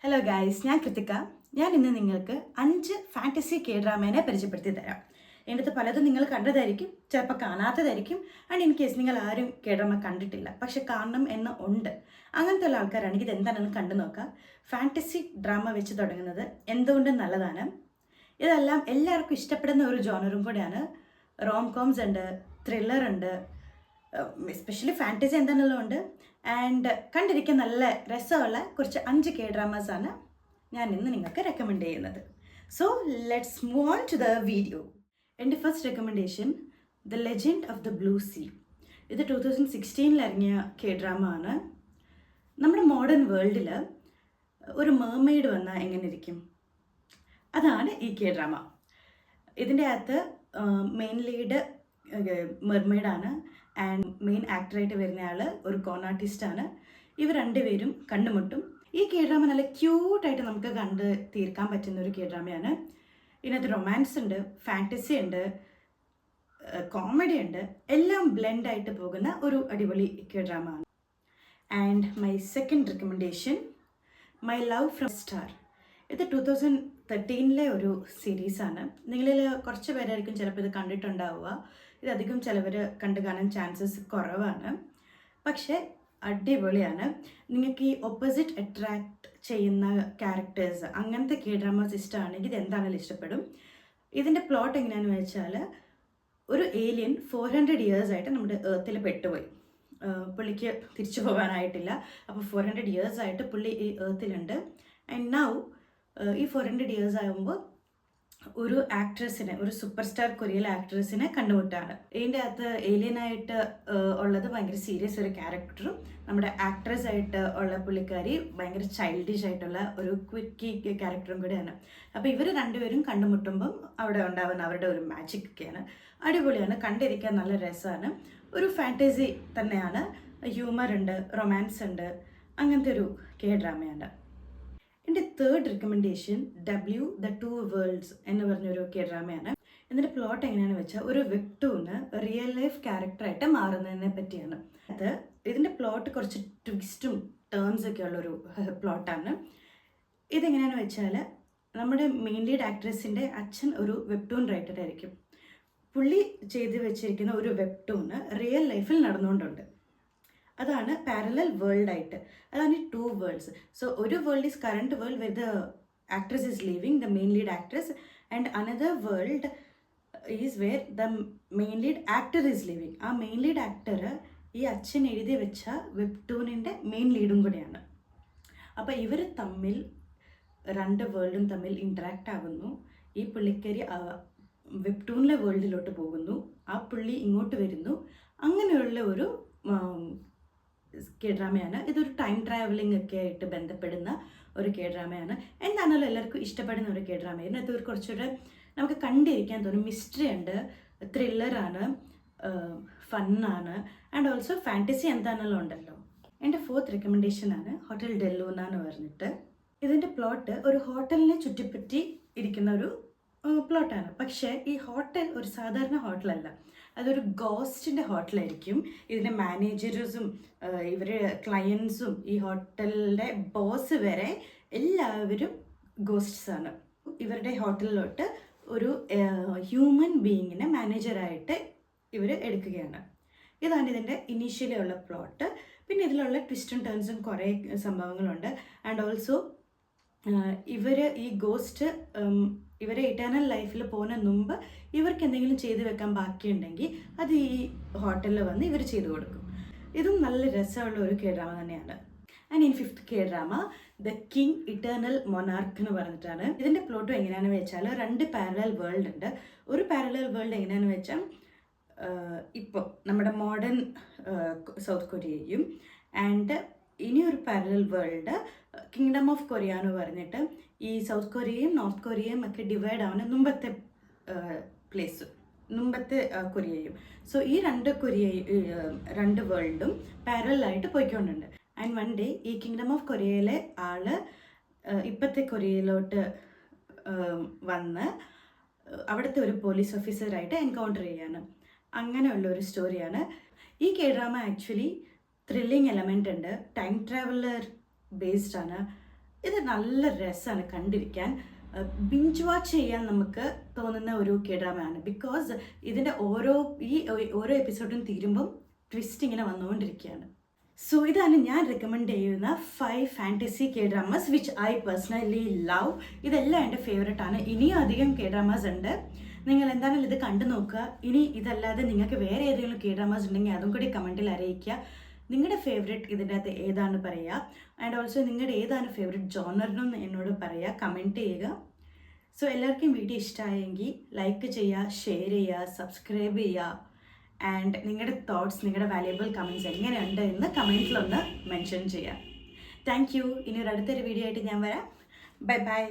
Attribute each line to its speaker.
Speaker 1: Hello guys, ഞാൻ കൃതിക. ഞാൻ ഇന്ന് നിങ്ങൾക്ക് 5 ഫാൻറ്റസി കെ ഡ്രാമേനെ പരിചയപ്പെടുത്തി തരാം. എൻ്റെ അടുത്ത് പലതും നിങ്ങൾ കണ്ടതായിരിക്കും, ചിലപ്പോൾ കാണാത്തതായിരിക്കും. ആൻഡ് ഇൻ കേസ് നിങ്ങൾ ആരും കെ ഡ്രാമ കണ്ടിട്ടില്ല, പക്ഷെ കാണണം എന്ന് ഉണ്ട്. അങ്ങനത്തെ ഉള്ള ആൾക്കാരാണെങ്കിൽ ഇത് എന്താണെന്ന് കണ്ടു നോക്കാം. ഫാൻറ്റസി ഡ്രാമ വെച്ച് തുടങ്ങുന്നത് എന്തുകൊണ്ടും നല്ലതാണ്. ഇതെല്ലാം എല്ലാവർക്കും ഇഷ്ടപ്പെടുന്ന ഒരു ജോണറും കൂടെയാണ്. റോം കോംസ് ഉണ്ട്, ത്രില്ലർ ഉണ്ട്, എസ്പെഷ്യലി ഫാൻറ്റസി എന്താണെല്ലാം ഉണ്ട്. ആൻഡ് കണ്ടിരിക്കാൻ നല്ല രസമുള്ള കുറച്ച് 5 കെ ഡ്രാമാസാണ് ഞാൻ ഇന്ന് നിങ്ങൾക്ക് റെക്കമെൻഡ് ചെയ്യുന്നത്. So let's move on to the video. എൻ്റെ first recommendation the legend of the blue sea. ഇത് 2016 ഇറങ്ങിയ കെ ഡ്രാമ ആണ്. നമ്മുടെ മോഡേൺ വേൾഡിൽ ഒരു മെർമെയ്ഡ് വന്നാൽ എങ്ങനെ ഇരിക്കും, അതാണ് ഈ കെ ഡ്രാമ. ഇതിൻ്റെ അകത്ത് മെയിൻ ലീഡ് മെർമെയ്ഡാണ് ആൻഡ് മെയിൻ ആക്ടറായിട്ട് വരുന്ന ആൾ ഒരു കോൺ ആർട്ടിസ്റ്റാണ്. ഇവർ രണ്ടുപേരും കണ്ടുമുട്ടും. ഈ കെ ഡ്രാമ നല്ല ക്യൂട്ടായിട്ട് നമുക്ക് കണ്ട് തീർക്കാൻ പറ്റുന്ന ഒരു കെ ഡ്രാമയാണ്. ഇതിനകത്ത് റൊമാൻസ് ഉണ്ട്, ഫാൻറ്റസി ഉണ്ട്, കോമഡി ഉണ്ട്, എല്ലാം ബ്ലെൻഡായിട്ട് പോകുന്ന ഒരു അടിപൊളി കെ ഡ്രാമ ആണ്. And my second recommendation my love from star. ഇത് 2013 ഒരു സീരീസാണ്. നിങ്ങളിൽ കുറച്ച് പേരായിരിക്കും ചിലപ്പോൾ ഇത് കണ്ടിട്ടുണ്ടാവുക. ഇതധികം ചിലവർ കണ്ടു കാണാൻ ചാൻസസ് കുറവാണ്, പക്ഷേ അടിപൊളിയാണ്. നിങ്ങൾക്ക് ഈ ഓപ്പോസിറ്റ് അട്രാക്റ്റ് ചെയ്യുന്ന ക്യാരക്ടേഴ്സ് അങ്ങനത്തെ കെ ഡ്രാമാസ് ഇഷ്ടമാണെങ്കിൽ ഇത് എന്താണെങ്കിലും ഇഷ്ടപ്പെടും. ഇതിൻ്റെ പ്ലോട്ട് എങ്ങനെയാണെന്ന് വെച്ചാൽ, ഒരു ഏലിയൻ 400 years ആയിട്ട് നമ്മുടെ എർത്തിൽ പെട്ടുപോയി. പുള്ളിക്ക് തിരിച്ചു പോകാനായിട്ടില്ല. അപ്പോൾ 400 years ആയിട്ട് പുള്ളി ഈ എർത്തിലുണ്ട്. ആൻഡ് നൗ ഈ 400 years ആകുമ്പോൾ ഒരു ആക്ട്രസിനെ, ഒരു സൂപ്പർ സ്റ്റാർ കൊറിയയിലെ ആക്ട്രസിനെ കണ്ടുമുട്ടാണ്. ഇതിൻ്റെ അകത്ത് ഏലിയനായിട്ട് ഉള്ളത് ഭയങ്കര സീരിയസ് ഒരു ക്യാരക്ടറും, നമ്മുടെ ആക്ട്രസ് ആയിട്ട് ഉള്ള പുള്ളിക്കാരി ഭയങ്കര ചൈൽഡിഷ് ആയിട്ടുള്ള ഒരു ക്വിക്കി ക്യാരക്ടറും കൂടെയാണ്. അപ്പോൾ ഇവർ രണ്ടുപേരും കണ്ടുമുട്ടുമ്പം അവിടെ ഉണ്ടാവുന്ന അവരുടെ ഒരു മാജിക് ഒക്കെയാണ്. അടിപൊളിയാണ്, കണ്ടിരിക്കാൻ നല്ല രസമാണ്. ഒരു ഫാൻറ്റസി തന്നെയാണ്, ഹ്യൂമർ ഉണ്ട്, റൊമാൻസ് ഉണ്ട്, അങ്ങനത്തെ ഒരു കെ ഡ്രാമയാണ്. എൻ്റെ third recommendation W The Two Worlds എന്ന് പറഞ്ഞൊരു കെ ഡ്രാമയാണ്. ഇതിൻ്റെ പ്ലോട്ട് എങ്ങനെയാണെന്ന് വെച്ചാൽ, ഒരു വെബ്ടൂണ് റിയൽ ലൈഫ് ക്യാരക്ടറായിട്ട് മാറുന്നതിനെ പറ്റിയാണ്. ഇതിൻ്റെ പ്ലോട്ട് കുറച്ച് ട്വിസ്റ്റും ടേൺസൊക്കെ ഉള്ളൊരു പ്ലോട്ടാണ്. ഇതെങ്ങനെയാണെന്ന് വെച്ചാൽ, നമ്മുടെ മെയിൻ ലീഡ് ആക്ട്രസിൻ്റെ അച്ഛൻ ഒരു വെബ്ടൂൺ റൈറ്റർ ആയിരിക്കും. പുള്ളി ചെയ്ത് വെച്ചിരിക്കുന്ന ഒരു വെബ്ടൂണ് റിയൽ ലൈഫിൽ നടന്നുകൊണ്ടുണ്ട്. അതാണ് പാരലൽ വേൾഡ് ആയിട്ട്, അതാണ് ഈ 2 വേൾഡ്സ്. സോ ഒരു world is current world where the actress is living, the main lead actress, and another world is where the main lead actor is living. ആ മെയിൻ ലീഡ് ആക്ടർ ഈ അച്ഛൻ എഴുതി വെച്ച വെബ്ടൂണിൻ്റെ main ലീഡും കൂടെയാണ്. അപ്പോൾ ഇവർ തമ്മിൽ, 2 വേൾഡും തമ്മിൽ ഇൻറ്ററാക്റ്റ് ആകുന്നു. ഈ പുള്ളിക്കാരി വെബ്ടൂണിലെ വേൾഡിലോട്ട് പോകുന്നു, ആ പുള്ളി ഇങ്ങോട്ട് വരുന്നു. അങ്ങനെയുള്ള ഒരു കെ ഡ്രാമയാണ്. ഇതൊരു ടൈം ട്രാവലിംഗ് ഒക്കെ ആയിട്ട് ബന്ധപ്പെടുന്ന ഒരു കെ ഡ്രാമയാണ്. എന്താണല്ലോ എല്ലാവർക്കും ഇഷ്ടപ്പെടുന്ന ഒരു കെ ഡ്രാമയാണ്. ഇത് കുറച്ചുകൂടെ നമുക്ക് കണ്ടിരിക്കാൻ തോന്നും. മിസ്റ്ററി ഉണ്ട്, ത്രില്ലറാണ്, ഫണ്ണാണ്, ആൻഡ് ഓൾസോ ഫാൻറ്റസി എന്താണെല്ലോ ഉണ്ടല്ലോ. എൻ്റെ ഫോർത്ത് റെക്കമെൻഡേഷനാണ് ഹോട്ടൽ ഡെല്ലൂന എന്ന് പറഞ്ഞിട്ട്. ഇതിൻ്റെ പ്ലോട്ട് ഒരു ഹോട്ടലിനെ ചുറ്റിപ്പറ്റി ഇരിക്കുന്ന ഒരു പ്ലോട്ടാണ്. പക്ഷേ ഈ ഹോട്ടൽ ഒരു സാധാരണ ഹോട്ടലല്ല, അതൊരു ഗോസ്റ്റിൻ്റെ ഹോട്ടലായിരിക്കും. ഇതിൻ്റെ മാനേജേഴ്സും ഇവരുടെ ക്ലയൻസും ഈ ഹോട്ടലിൻ്റെ ബോസ് വരെ എല്ലാവരും ഗോസ്റ്റ്സാണ്. ഇവരുടെ ഹോട്ടലിലോട്ട് ഒരു ഹ്യൂമൻ ബീയിങ്ങിനെ മാനേജറായിട്ട് ഇവർ എടുക്കുകയാണ്. ഇതാണ് ഇതിൻ്റെ ഇനീഷ്യലി ഉള്ള പ്ലോട്ട്. പിന്നെ ഇതിലുള്ള ട്വിസ്റ്റും ടേൺസും കുറേ സംഭവങ്ങളുണ്ട്. ആൻഡ് ഓൾസോ ഇവർ ഈ ഗോസ്റ്റ് ഇവരെ ഇറ്റേണൽ ലൈഫിൽ പോകുന്ന മുമ്പ് ഇവർക്ക് എന്തെങ്കിലും ചെയ്തു വെക്കാൻ ബാക്കിയുണ്ടെങ്കിൽ അത് ഈ ഹോട്ടലിൽ വന്ന് ഇവർ ചെയ്തു കൊടുക്കും. ഇതും നല്ല രസമുള്ള ഒരു കെ ഡ്രാമ തന്നെയാണ്. And in fifth K drama the king eternal monarch എന്ന് പറഞ്ഞിട്ടാണ്. ഇതിൻ്റെ പ്ലോട്ടും എങ്ങനെയാണെന്ന് വെച്ചാൽ, 2 പാരലൽ വേൾഡ് ഉണ്ട്. ഒരു പാരലൽ വേൾഡ് എങ്ങനെയാണെന്ന് വെച്ചാൽ, ഇപ്പോൾ നമ്മുടെ മോഡേൺ സൗത്ത് കൊറിയയും, ആൻഡ് ഇനിയൊരു parallel world kingdom of Korea എന്ന് പറഞ്ഞിട്ട് ഈ സൗത്ത് കൊറിയയും നോർത്ത് കൊറിയയും ഒക്കെ ഡിവൈഡ് ആവുന്ന മുമ്പത്തെ പ്ലേസ്, മുമ്പത്തെ കൊറിയയും. സോ ഈ 2 വേൾഡും പാരലായിട്ട് പോയിക്കൊണ്ടുണ്ട്. ആൻഡ് വൺ ഡേ ഈ കിങ്ഡം ഓഫ് കൊറിയയിലെ ആള് ഇപ്പോഴത്തെ കൊറിയയിലോട്ട് വന്ന് അവിടുത്തെ ഒരു പോലീസ് ഓഫീസറായിട്ട് എൻകൗണ്ടർ ചെയ്യാണ്. അങ്ങനെയുള്ള ഒരു സ്റ്റോറിയാണ്. ഈ K drama actually thrilling element ഉണ്ട്, ടൈം ട്രാവലർ ബേസ്ഡ് ആണ്, ഇത് നല്ല രസമാണ് കണ്ടിരിക്കാൻ. ബിഞ്ച് വാച്ച് ചെയ്യാൻ നമുക്ക് തോന്നുന്ന ഒരു കേഡ്രാമയാണ്. ബിക്കോസ് ഇതിൻ്റെ ഓരോ എപ്പിസോഡും തീരുമ്പം ട്വിസ്റ്റ് ഇങ്ങനെ വന്നുകൊണ്ടിരിക്കുകയാണ്. സോ ഇതാണ് ഞാൻ റെക്കമെൻഡ് ചെയ്യുന്ന 5 fantasy K dramas which I personally love. ഇതെല്ലാം എൻ്റെ ഫേവറേറ്റ് ആണ്. ഇനിയും അധികം കേഡ്രാമാസ് ഉണ്ട്. നിങ്ങൾ എന്തായാലും ഇത് കണ്ടു നോക്കുക. ഇനി ഇതല്ലാതെ നിങ്ങൾക്ക് വേറെ ഏതെങ്കിലും കേഡ്രാമാസ് ഉണ്ടെങ്കിൽ അതും കൂടി കമൻറ്റിൽ അറിയിക്കുക. നിങ്ങളുടെ ഫേവറേറ്റ് ഇതിൻ്റെ അകത്ത് ഏതാണ് പറയുക. ആൻഡ് ഓൾസോ നിങ്ങളുടെ ഏതാണ് ഫേവറേറ്റ് ജോണറിനും എന്നോട് പറയുക, കമൻറ്റ് ചെയ്യുക. സോ എല്ലാവർക്കും വീഡിയോ ഇഷ്ടമായെങ്കിൽ ലൈക്ക് ചെയ്യുക, ഷെയർ ചെയ്യുക, സബ്സ്ക്രൈബ് ചെയ്യുക. ആൻഡ് നിങ്ങളുടെ തോട്ട്സ്, നിങ്ങളുടെ വാല്യുബിൾ കമൻറ്റ്സ് എങ്ങനെയുണ്ട് എന്ന് കമൻറ്റിലൊന്ന് മെൻഷൻ ചെയ്യാം. Thank you. ഇനി ഒരു അടുത്തൊരു വീഡിയോ ആയിട്ട് ഞാൻ വരാം. Bye bye.